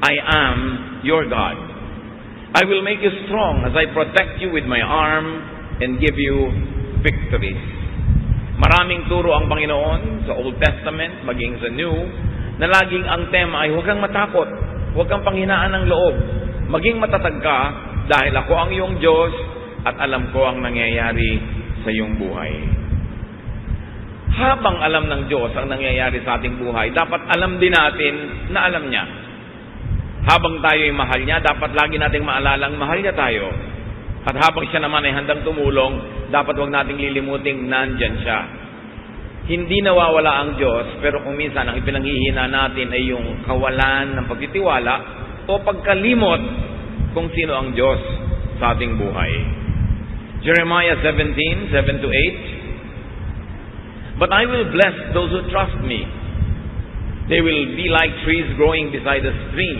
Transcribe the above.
I am your God. I will make you strong as I protect you with my arm and give you victories. Maraming turo ang Panginoon sa Old Testament, maging sa New, na laging ang tema ay huwag kang matakot, huwag kang panghinaan ng loob, maging matatag ka dahil ako ang iyong Diyos at alam ko ang nangyayari sa iyong buhay. Habang alam ng Diyos ang nangyayari sa ating buhay, dapat alam din natin na alam niya. Habang tayo ay mahal niya, dapat lagi nating maalalang mahal niya tayo. At habang siya naman ay handang tumulong, dapat huwag nating lilimuting nandyan siya. Hindi nawawala ang Diyos, pero kung minsan ang ipinanghihina natin ay yung kawalan ng pagtitiwala o pagkalimot kung sino ang Diyos sa ating buhay. Jeremiah 17:7-8. But I will bless those who trust me. They will be like trees growing beside a stream,